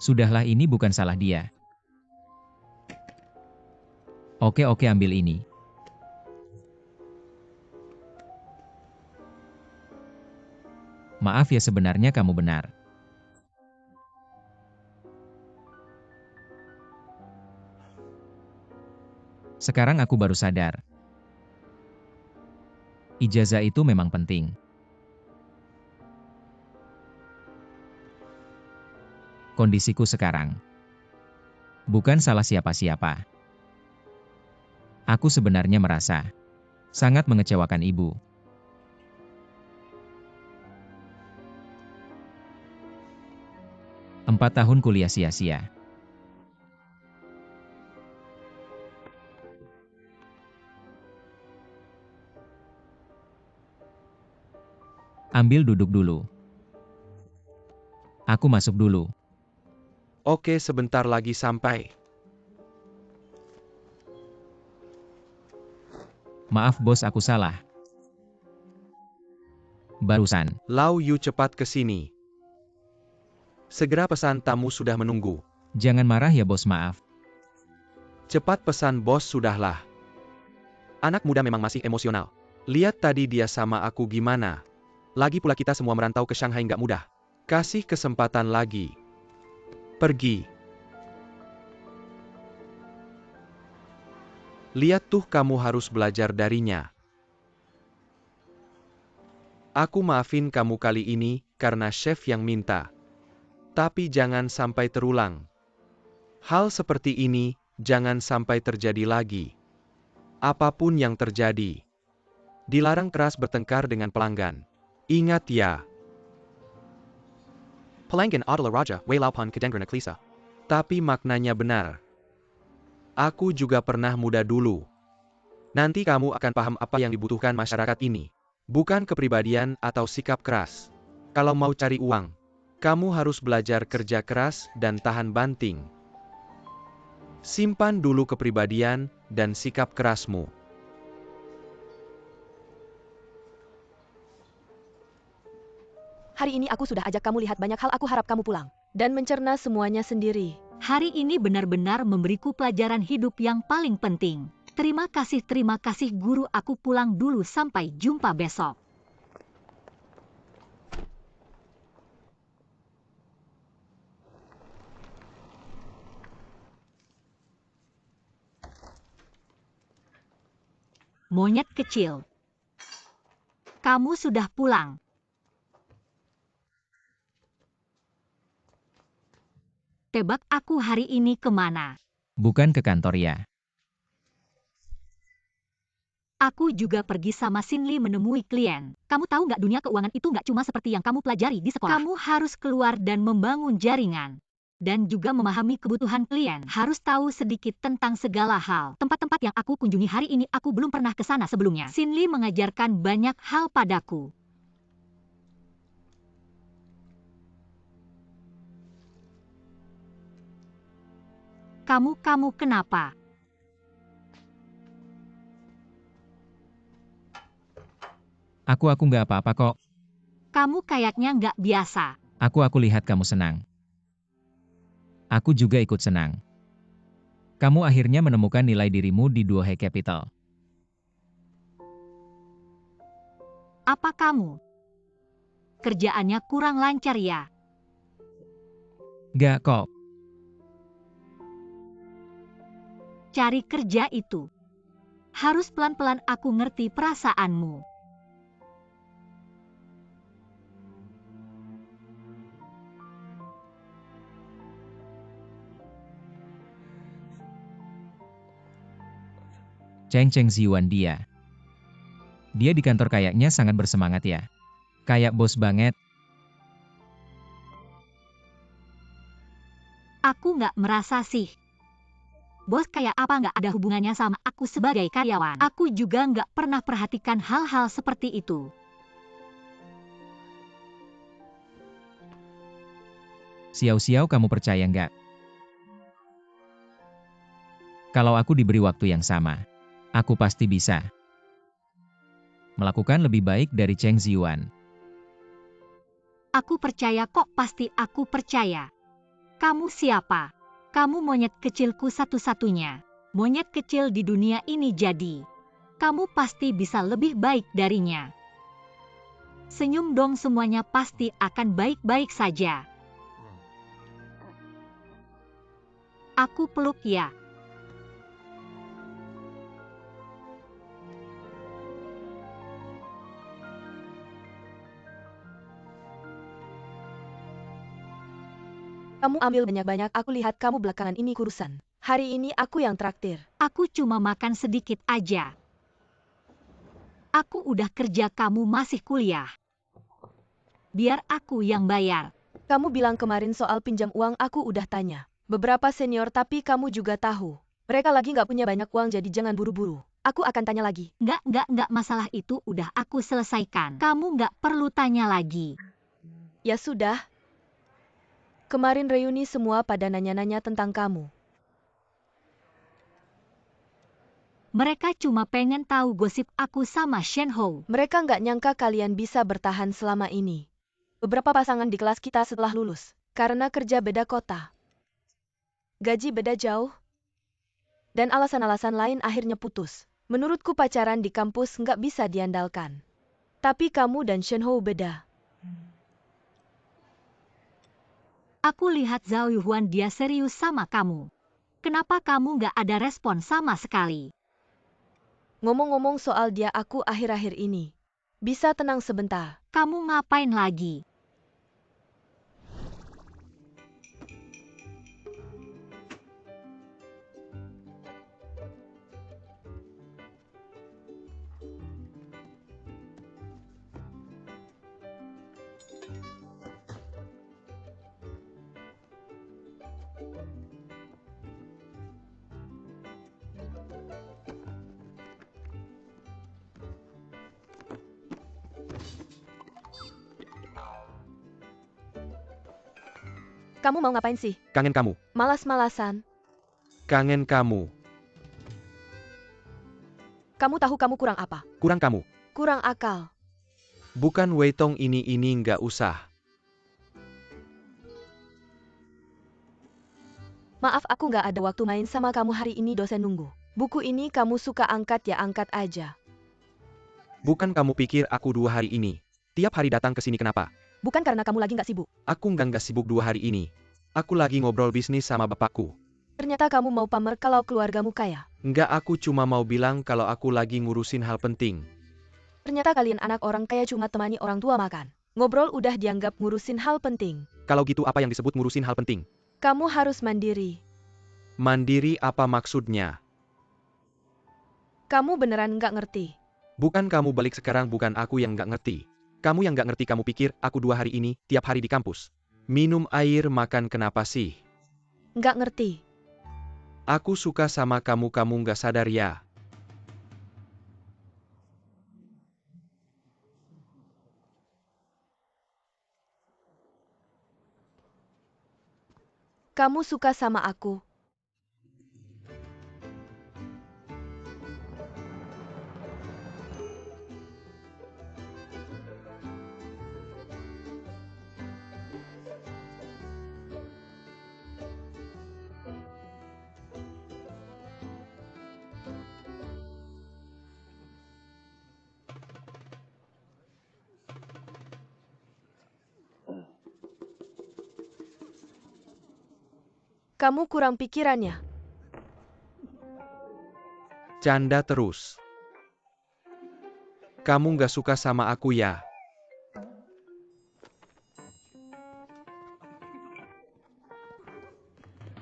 Sudahlah ini bukan salah dia. Oke ambil ini. Maaf ya sebenarnya kamu benar. Sekarang aku baru sadar. Ijazah itu memang penting. Kondisiku sekarang bukan salah siapa-siapa. Aku sebenarnya merasa sangat mengecewakan ibu. Empat tahun kuliah sia-sia. Ambil duduk dulu. Aku masuk dulu.
Oke, sebentar lagi sampai.
Maaf bos, aku salah. Barusan.
Lau Yu, cepat ke sini. Segera pesan, tamu sudah menunggu.
Jangan marah ya bos, maaf.
Cepat pesan bos, sudahlah. Anak muda memang masih emosional. Lihat tadi dia sama aku gimana. Lagi pula kita semua merantau ke Shanghai nggak mudah. Kasih kesempatan lagi. Pergi. Lihat tuh, kamu harus belajar darinya. Aku maafin kamu kali ini, karena chef yang minta. Tapi jangan sampai terulang. Hal seperti ini, jangan sampai terjadi lagi. Apapun yang terjadi. Dilarang keras bertengkar dengan pelanggan. Ingat ya. Pelanggan adalah raja, walaupun kedengaran klise. Tapi maknanya benar. Aku juga pernah muda dulu. Nanti kamu akan paham apa yang dibutuhkan masyarakat ini. Bukan kepribadian atau sikap keras. Kalau mau cari uang, kamu harus belajar kerja keras dan tahan banting. Simpan dulu kepribadian dan sikap kerasmu.
Hari ini aku sudah ajak kamu lihat banyak hal, aku harap kamu pulang dan mencerna semuanya sendiri.
Hari ini benar-benar memberiku pelajaran hidup yang paling penting. Terima kasih guru, aku pulang dulu, sampai jumpa besok. Monyet kecil, kamu sudah pulang. Tebak aku hari ini kemana?
Bukan ke kantor ya.
Aku juga pergi sama Sinli menemui klien. Kamu tahu nggak, dunia keuangan itu nggak cuma seperti yang kamu pelajari di sekolah. Kamu harus keluar dan membangun jaringan. Dan juga memahami kebutuhan klien. Harus tahu sedikit tentang segala hal. Tempat-tempat yang aku kunjungi hari ini aku belum pernah ke sana sebelumnya. Sinli mengajarkan banyak hal padaku. Kamu kenapa?
Aku nggak apa-apa kok.
Kamu kayaknya nggak biasa.
Aku lihat kamu senang. Aku juga ikut senang. Kamu akhirnya menemukan nilai dirimu di Duo High Capital.
Apa kamu? Kerjaannya kurang lancar ya?
Nggak kok.
Cari kerja itu. Harus pelan-pelan, aku ngerti perasaanmu.
Cheng Ziwan dia. Dia di kantor kayaknya sangat bersemangat ya. Kayak bos banget.
Aku nggak merasa sih. Bos kayak apa nggak ada hubungannya sama aku sebagai karyawan. Aku juga nggak pernah perhatikan hal-hal seperti itu.
Xiao kamu percaya nggak? Kalau aku diberi waktu yang sama, aku pasti bisa melakukan lebih baik dari Cheng Ziwan.
Aku percaya kok, pasti aku percaya. Kamu siapa? Kamu monyet kecilku satu-satunya. Monyet kecil di dunia ini, jadi kamu pasti bisa lebih baik darinya. Senyum dong, semuanya pasti akan baik-baik saja. Aku peluk ya.
Kamu ambil banyak-banyak, aku lihat kamu belakangan ini kurusan. Hari ini aku yang traktir.
Aku cuma makan sedikit aja. Aku udah kerja, kamu masih kuliah. Biar aku yang bayar.
Kamu bilang kemarin soal pinjam uang, aku udah tanya. Beberapa senior, tapi kamu juga tahu. Mereka lagi nggak punya banyak uang, jadi jangan buru-buru. Aku akan tanya lagi.
Nggak, masalah itu udah aku selesaikan. Kamu nggak perlu tanya lagi.
Ya sudah. Kemarin reuni semua pada nanya-nanya tentang kamu.
Mereka cuma pengen tahu gosip aku sama Shen Hou.
Mereka nggak nyangka kalian bisa bertahan selama ini. Beberapa pasangan di kelas kita setelah lulus, karena kerja beda kota, gaji beda jauh, dan alasan-alasan lain akhirnya putus. Menurutku pacaran di kampus nggak bisa diandalkan. Tapi kamu dan Shen Hou beda.
Aku lihat Zhao Yuhuan, dia serius sama kamu. Kenapa kamu nggak ada respon sama sekali?
Ngomong-ngomong soal dia, aku akhir-akhir ini bisa tenang sebentar.
Kamu ngapain lagi?
Kamu mau ngapain sih?
Kangen kamu.
Malas-malasan.
Kangen kamu.
Kamu tahu kamu kurang apa?
Kurang kamu.
Kurang akal.
Bukan Weitong ini nggak usah.
Maaf, aku nggak ada waktu main sama kamu hari ini, dosen nunggu. Buku ini kamu suka angkat ya, angkat aja.
Bukan kamu pikir aku 2 hari ini tiap hari datang ke sini kenapa?
Bukan karena kamu lagi nggak sibuk.
Aku nggak sibuk 2 hari ini. Aku lagi ngobrol bisnis sama bapakku.
Ternyata kamu mau pamer kalau keluargamu kaya.
Nggak, aku cuma mau bilang kalau aku lagi ngurusin hal penting.
Ternyata kalian anak orang kaya cuma temani orang tua makan. Ngobrol udah dianggap ngurusin hal penting.
Kalau gitu apa yang disebut ngurusin hal penting?
Kamu harus mandiri.
Mandiri apa maksudnya?
Kamu beneran nggak ngerti.
Bukan kamu balik sekarang, bukan aku yang nggak ngerti. Kamu yang nggak ngerti, kamu pikir aku 2 hari ini, tiap hari di kampus. Minum air, makan, kenapa sih?
Nggak ngerti.
Aku suka sama kamu, kamu nggak sadar ya?
Kamu suka sama aku. Kamu kurang pikirannya.
Canda terus. Kamu nggak suka sama aku ya?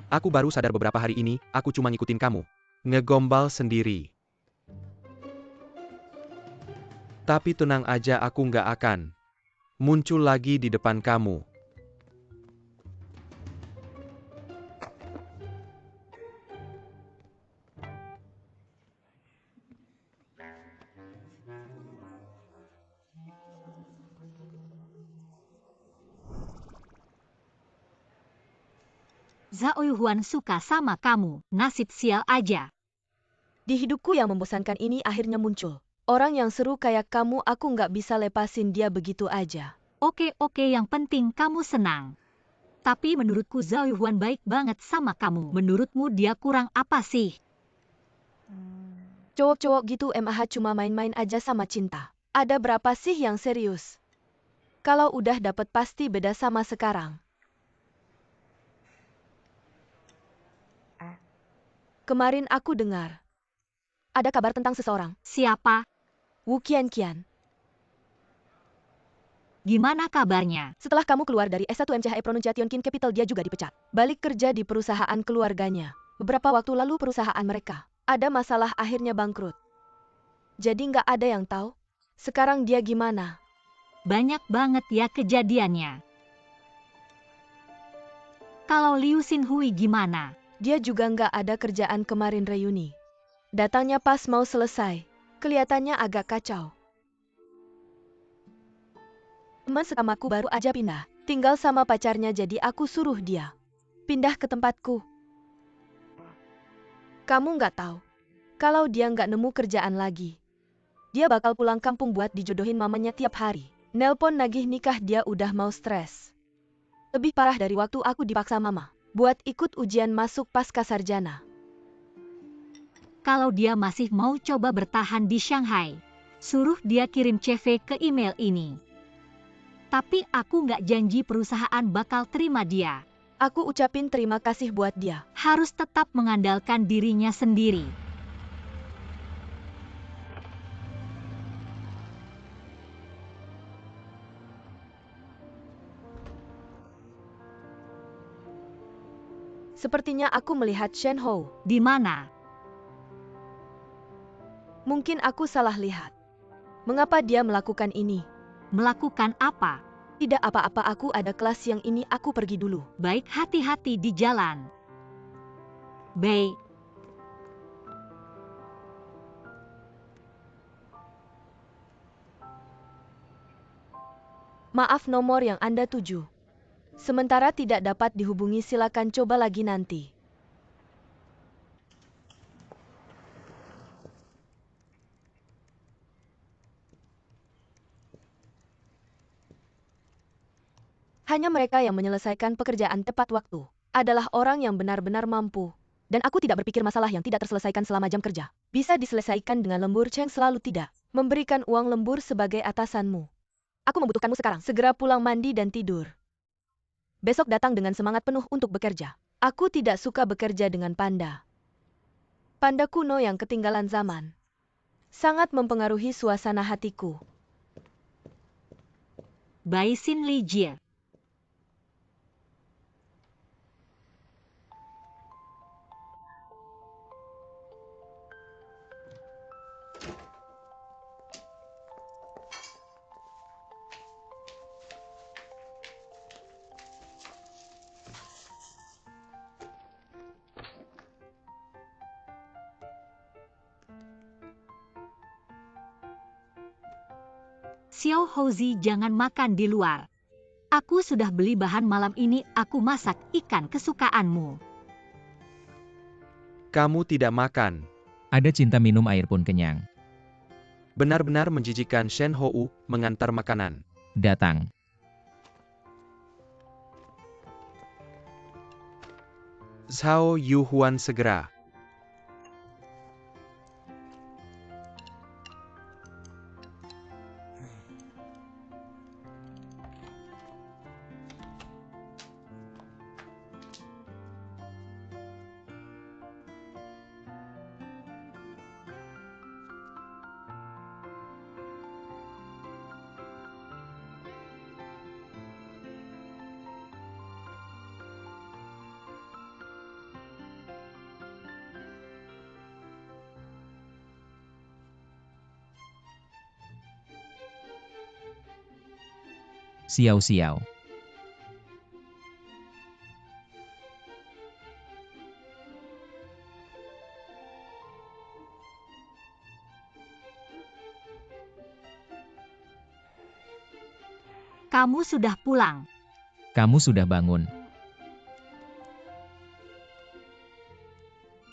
Aku baru sadar beberapa hari ini, aku cuma ngikutin kamu. Ngegombal sendiri. Tapi tenang aja, aku nggak akan muncul lagi di depan kamu.
Zhao Yuan suka sama kamu, nasib sial aja.
Di hidupku yang membosankan ini akhirnya muncul. Orang yang seru kayak kamu, aku nggak bisa lepasin dia begitu aja.
Oke, yang penting kamu senang. Tapi menurutku Zhao Yuan baik banget sama kamu. Menurutmu dia kurang apa sih?
Cowok-cowok gitu mah cuma main-main aja sama cinta. Ada berapa sih yang serius? Kalau udah dapet pasti beda sama sekarang. Kemarin aku dengar. Ada kabar tentang seseorang.
Siapa?
Wu Qianqian.
Gimana kabarnya?
Setelah kamu keluar dari S1 MCHE Pronunciation Kin Capital, dia juga dipecat. Balik kerja di perusahaan keluarganya. Beberapa waktu lalu perusahaan mereka ada masalah, akhirnya bangkrut. Jadi nggak ada yang tahu sekarang dia gimana.
Banyak banget ya kejadiannya. Kalau Liu Xinhui gimana?
Dia juga nggak ada kerjaan kemarin reuni. Datangnya pas mau selesai. Kelihatannya agak kacau. Teman sekamaku baru aja pindah. Tinggal sama pacarnya, jadi aku suruh dia pindah ke tempatku. Kamu nggak tahu. Kalau dia nggak nemu kerjaan lagi, dia bakal pulang kampung buat dijodohin mamanya tiap hari. Nelpon nagih nikah, dia udah mau stres. Lebih parah dari waktu aku dipaksa mama buat ikut ujian masuk pasca sarjana.
Kalau dia masih mau coba bertahan di Shanghai, suruh dia kirim CV ke email ini. Tapi aku nggak janji perusahaan bakal terima dia.
Aku ucapin terima kasih buat dia.
Harus tetap mengandalkan dirinya sendiri.
Sepertinya aku melihat Shen Hou.
Di mana?
Mungkin aku salah lihat. Mengapa dia melakukan ini?
Melakukan apa?
Tidak apa-apa, aku ada kelas yang ini, aku pergi dulu.
Baik, hati-hati di jalan. Bei.
Maaf, nomor yang Anda tuju sementara tidak dapat dihubungi, silakan coba lagi nanti. Hanya mereka yang menyelesaikan pekerjaan tepat waktu adalah orang yang benar-benar mampu. Dan aku tidak berpikir masalah yang tidak terselesaikan selama jam kerja bisa diselesaikan dengan lembur. Cheng selalu tidak memberikan uang lembur sebagai atasanmu. Aku membutuhkanmu sekarang. Segera pulang, mandi dan tidur. Besok datang dengan semangat penuh untuk bekerja. Aku tidak suka bekerja dengan panda. Panda kuno yang ketinggalan zaman. Sangat mempengaruhi suasana hatiku.
Bai Xin Li Jie. Xiao Houzi, jangan makan di luar. Aku sudah beli bahan malam ini, aku masak ikan kesukaanmu.
Kamu tidak makan.
Ada cinta minum air pun kenyang.
Benar-benar menjijikkan. Shen Hou mengantar makanan.
Datang.
Zhao Yuhuan segera.
Xiao-xiao.
Kamu sudah pulang.
Kamu sudah bangun.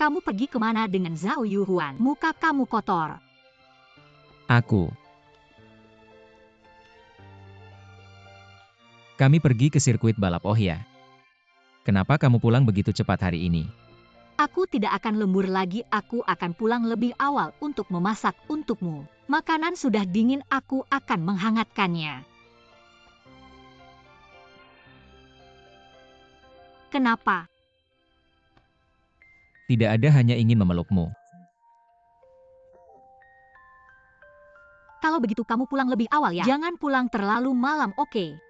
Kamu pergi kemana dengan Zhao Yuhuan? Muka kamu kotor.
Kami pergi ke sirkuit balap Ohya. Kenapa kamu pulang begitu cepat hari ini?
Aku tidak akan lembur lagi, aku akan pulang lebih awal untuk memasak untukmu. Makanan sudah dingin, aku akan menghangatkannya. Kenapa?
Tidak ada, hanya ingin memelukmu.
Kalau begitu kamu pulang lebih awal ya. Jangan pulang terlalu malam, oke?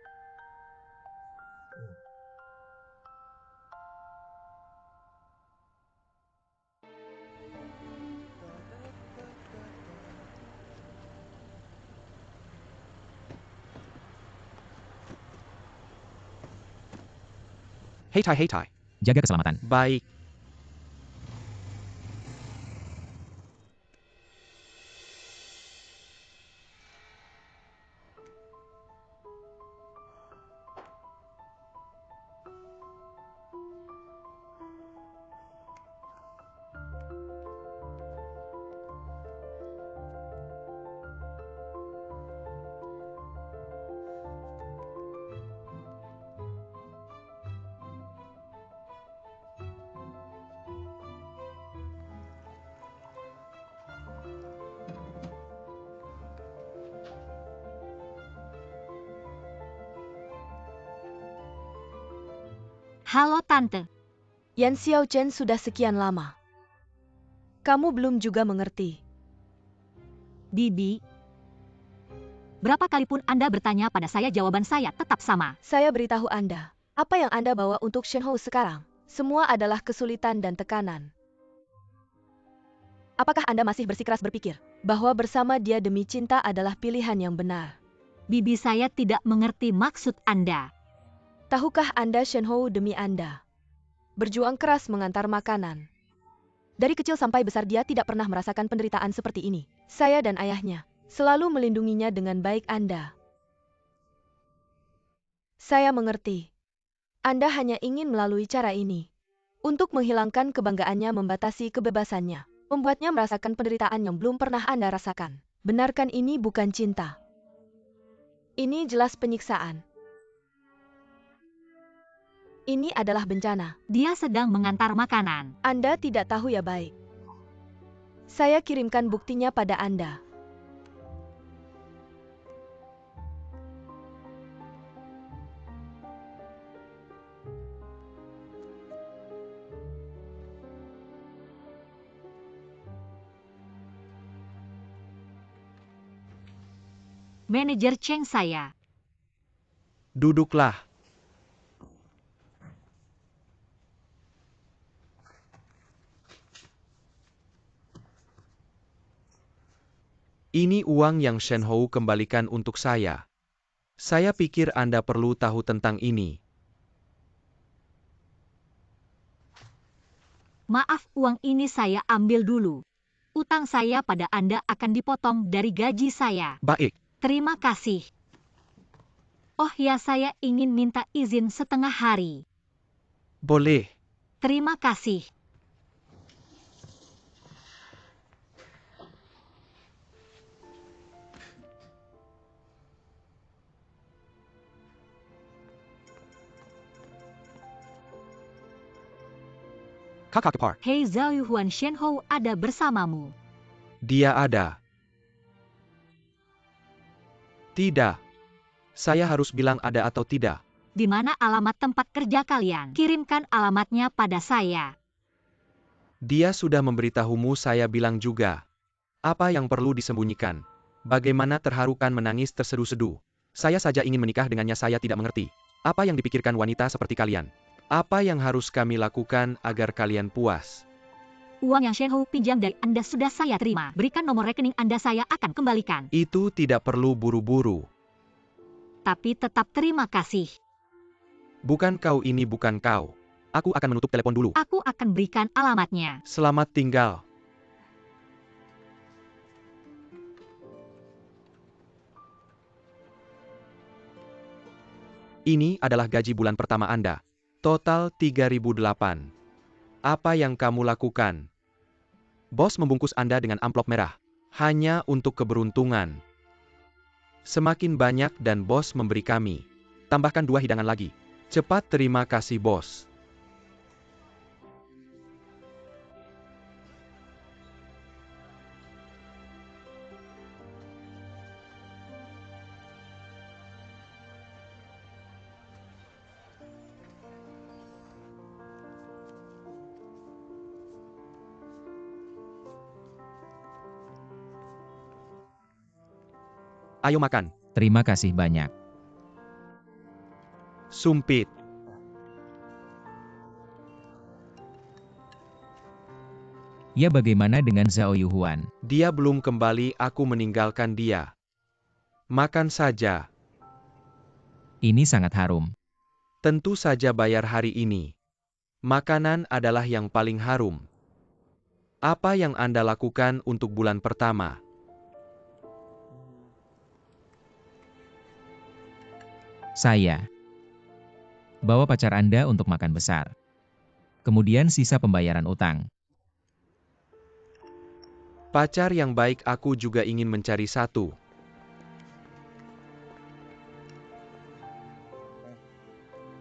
Hei Tai.
Jaga keselamatan.
Baik.
Halo Tante.
Yan Xiaochen, sudah sekian lama. Kamu belum juga mengerti.
Bibi. Berapa kali pun Anda bertanya pada saya, jawaban saya tetap sama.
Saya beritahu Anda, apa yang Anda bawa untuk Shen Hou sekarang, semua adalah kesulitan dan tekanan. Apakah Anda masih bersikeras berpikir bahwa bersama dia demi cinta adalah pilihan yang benar?
Bibi, saya tidak mengerti maksud Anda.
Tahukah Anda Shen Hou demi Anda berjuang keras mengantar makanan. Dari kecil sampai besar dia tidak pernah merasakan penderitaan seperti ini. Saya dan ayahnya selalu melindunginya dengan baik Anda. Saya mengerti. Anda hanya ingin melalui cara ini untuk menghilangkan kebanggaannya, membatasi kebebasannya, membuatnya merasakan penderitaan yang belum pernah Anda rasakan. Benarkan ini bukan cinta. Ini jelas penyiksaan. Ini adalah bencana.
Dia sedang mengantar makanan.
Anda tidak tahu ya, baik. Saya kirimkan buktinya pada Anda.
Manajer Cheng saya.
Duduklah. Ini uang yang Shen Hou kembalikan untuk saya. Saya pikir Anda perlu tahu tentang ini.
Maaf, uang ini saya ambil dulu. Utang saya pada Anda akan dipotong dari gaji saya.
Baik,
Terima kasih. Oh ya, saya ingin minta izin setengah hari.
Boleh.
Terima kasih.
Kakak Park.
Hei Zhao Yuhuan, Shenhou ada bersamamu.
Dia ada. Tidak. Saya harus bilang ada atau tidak.
Di mana alamat tempat kerja kalian? Kirimkan alamatnya pada saya.
Dia sudah memberitahumu, saya bilang juga. Apa yang perlu disembunyikan? Bagaimana terharukan menangis terseduh-seduh. Saya saja ingin menikah dengannya, saya tidak mengerti. Apa yang dipikirkan wanita seperti kalian? Apa yang harus kami lakukan agar kalian puas?
Uang yang Shenhou pinjam dari Anda sudah saya terima. Berikan nomor rekening Anda, saya akan kembalikan.
Itu tidak perlu buru-buru.
Tapi tetap terima kasih.
Bukan kau, ini bukan kau. Aku akan menutup telepon dulu.
Aku akan berikan alamatnya.
Selamat tinggal. Ini adalah gaji bulan pertama Anda. Total 3.008. Apa yang kamu lakukan? Bos membungkus Anda dengan amplop merah. Hanya untuk keberuntungan. Semakin banyak dan bos memberi kami. Tambahkan 2 hidangan lagi. Cepat, terima kasih bos. Ayo makan.
Terima kasih banyak.
Sumpit.
Ya, bagaimana dengan Zhao Yuhuan?
Dia belum kembali, aku meninggalkan dia. Makan saja.
Ini sangat harum.
Tentu saja bayar hari ini. Makanan adalah yang paling harum. Apa yang Anda lakukan untuk bulan pertama?
Saya bawa pacar Anda untuk makan besar. Kemudian sisa pembayaran utang.
Pacar yang baik, aku juga ingin mencari satu.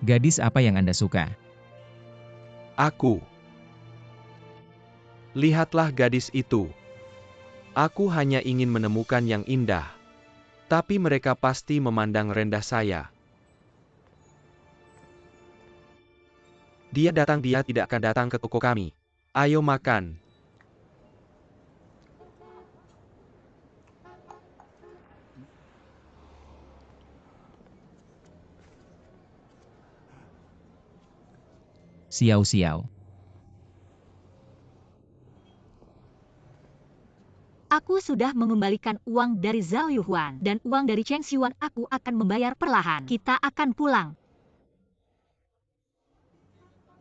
Gadis apa yang Anda suka?
Aku. Lihatlah gadis itu. Aku hanya ingin menemukan yang indah. Tapi mereka pasti memandang rendah saya. Dia tidak akan datang ke toko kami. Ayo makan.
Xiao-xiao.
Aku sudah mengembalikan uang dari Zhao Yuhuan dan uang dari Cheng Xiuan aku akan membayar perlahan. Kita akan pulang.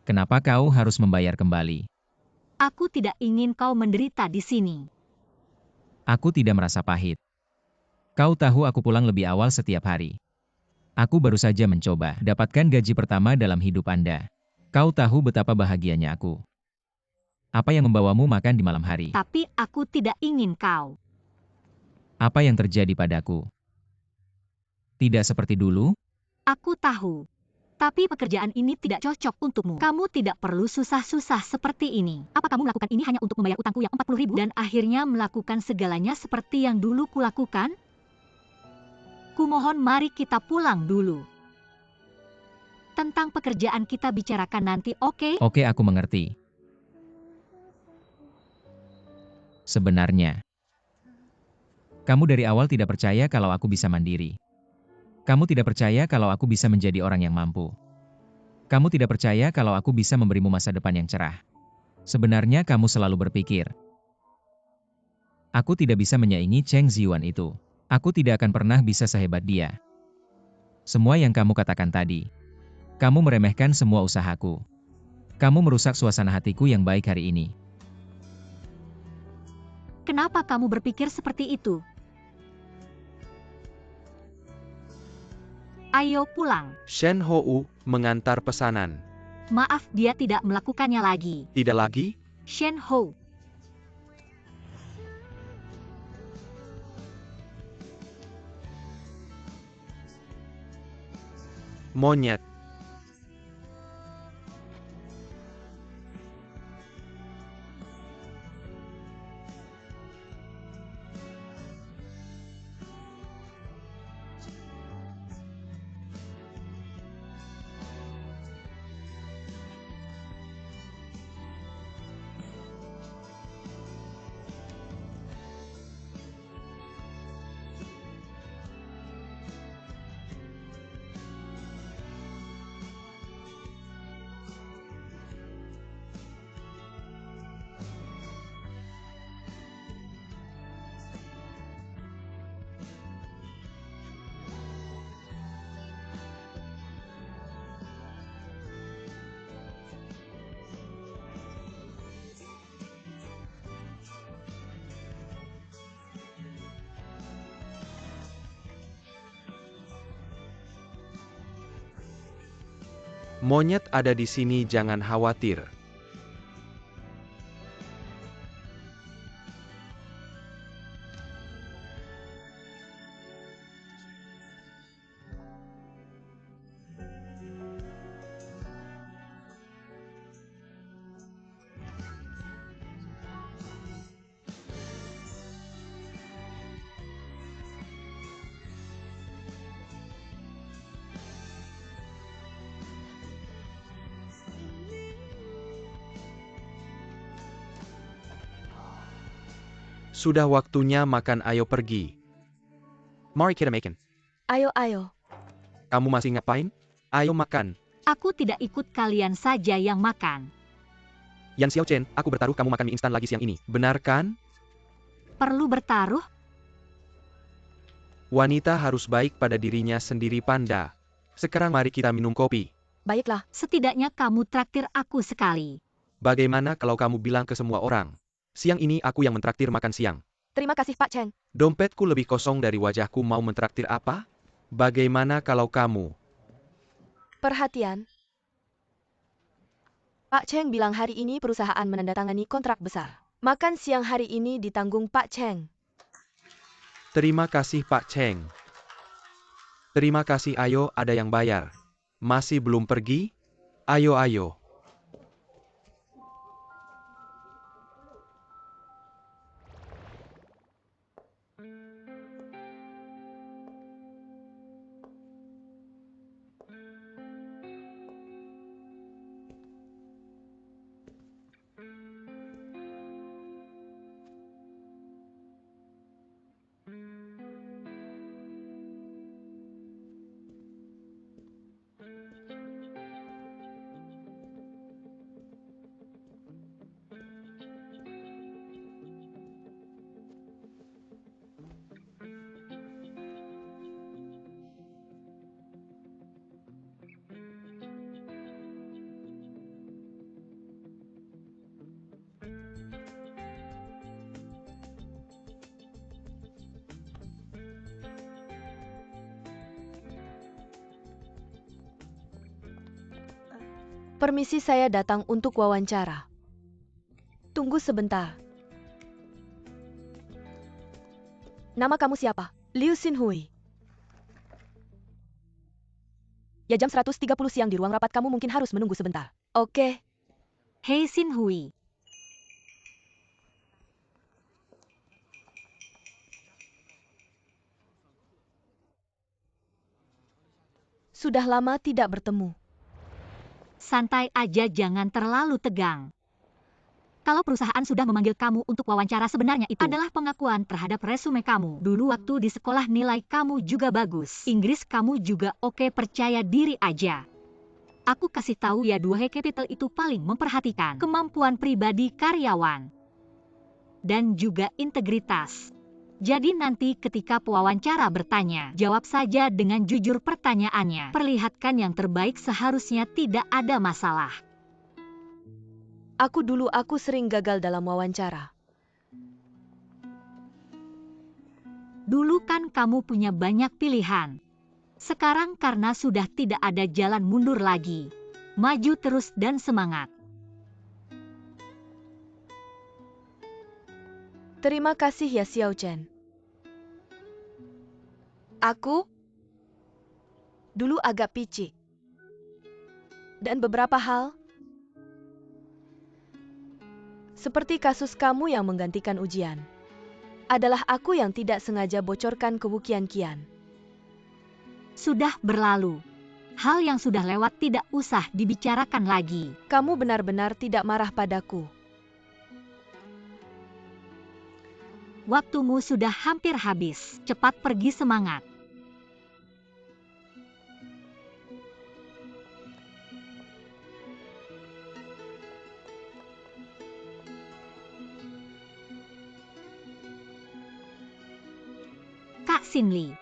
Kenapa kau harus membayar kembali?
Aku tidak ingin kau menderita di sini.
Aku tidak merasa pahit. Kau tahu aku pulang lebih awal setiap hari. Aku baru saja mencoba dapatkan gaji pertama dalam hidup Anda. Kau tahu betapa bahagianya aku. Apa yang membawamu makan di malam hari?
Tapi aku tidak ingin kau.
Apa yang terjadi padaku? Tidak seperti dulu?
Aku tahu. Tapi pekerjaan ini tidak cocok untukmu. Kamu tidak perlu susah-susah seperti ini. Apa kamu melakukan ini hanya untuk membayar utangku yang 40.000 dan akhirnya melakukan segalanya seperti yang dulu kulakukan? Kumohon mari kita pulang dulu. Tentang pekerjaan kita bicarakan nanti, oke?
Oke, aku mengerti. Sebenarnya, kamu dari awal tidak percaya kalau aku bisa mandiri. Kamu tidak percaya kalau aku bisa menjadi orang yang mampu. Kamu tidak percaya kalau aku bisa memberimu masa depan yang cerah. Sebenarnya kamu selalu berpikir, aku tidak bisa menyaingi Cheng Xiuan itu. Aku tidak akan pernah bisa sehebat dia. Semua yang kamu katakan tadi, kamu meremehkan semua usahaku. Kamu merusak suasana hatiku yang baik hari ini.
Kenapa kamu berpikir seperti itu? Ayo pulang.
Shen Hou mengantar pesanan.
Maaf, dia tidak melakukannya lagi.
Tidak lagi?
Shen Hou.
Monyet. Monyet ada di sini, jangan khawatir. Sudah waktunya makan, ayo pergi. Mari kita makan.
Ayo, ayo.
Kamu masih ngapain? Ayo makan.
Aku tidak ikut, kalian saja yang makan.
Yan Xiaochen, aku bertaruh kamu makan mie instan lagi siang ini. Benar kan?
Perlu bertaruh?
Wanita harus baik pada dirinya sendiri, Panda. Sekarang mari kita minum kopi.
Baiklah.
Setidaknya kamu traktir aku sekali.
Bagaimana kalau kamu bilang ke semua orang? Siang ini aku yang mentraktir makan siang.
Terima kasih, Pak Cheng.
Dompetku lebih kosong dari wajahku, mau mentraktir apa? Bagaimana kalau kamu?
Perhatian. Pak Cheng bilang hari ini perusahaan menandatangani kontrak besar. Makan siang hari ini ditanggung Pak Cheng.
Terima kasih Pak Cheng. Terima kasih, ayo, ada yang bayar. Masih belum pergi? Ayo, ayo.
Permisi, saya datang untuk wawancara. Tunggu sebentar. Nama kamu siapa? Liu Xinhui. Ya, jam 1.30 siang di ruang rapat, kamu mungkin harus menunggu sebentar. Oke.
Hei Xinhui.
Sudah lama tidak bertemu.
Santai aja, jangan terlalu tegang. Kalau perusahaan sudah memanggil kamu untuk wawancara, sebenarnya itu adalah pengakuan terhadap resume kamu. Dulu waktu di sekolah nilai kamu juga bagus. Inggris kamu juga oke, percaya diri aja. Aku kasih tahu ya, 2 Capital itu paling memperhatikan kemampuan pribadi karyawan. Dan juga integritas. Jadi nanti ketika pewawancara bertanya, jawab saja dengan jujur pertanyaannya. Perlihatkan yang terbaik, seharusnya tidak ada masalah.
Aku sering gagal dalam wawancara.
Dulu kan kamu punya banyak pilihan. Sekarang karena sudah tidak ada jalan mundur lagi. Maju terus dan semangat.
Terima kasih ya Xiao Chen. Aku dulu agak picik. Dan beberapa hal, seperti kasus kamu yang menggantikan ujian, adalah aku yang tidak sengaja bocorkan ke Wu Qian.
Sudah berlalu. Hal yang sudah lewat tidak usah dibicarakan lagi.
Kamu benar-benar tidak marah padaku.
Waktumu sudah hampir habis. Cepat pergi, semangat. Kak Xinli,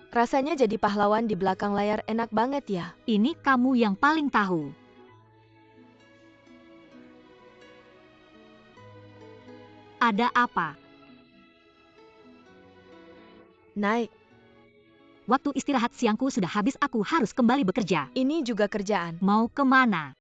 Rasanya jadi pahlawan di belakang layar enak banget ya.
ini kamu yang paling tahu. Ada apa?
Naik,
Waktu istirahat siangku sudah habis, aku harus kembali bekerja.
ini juga kerjaan.
Mau kemana?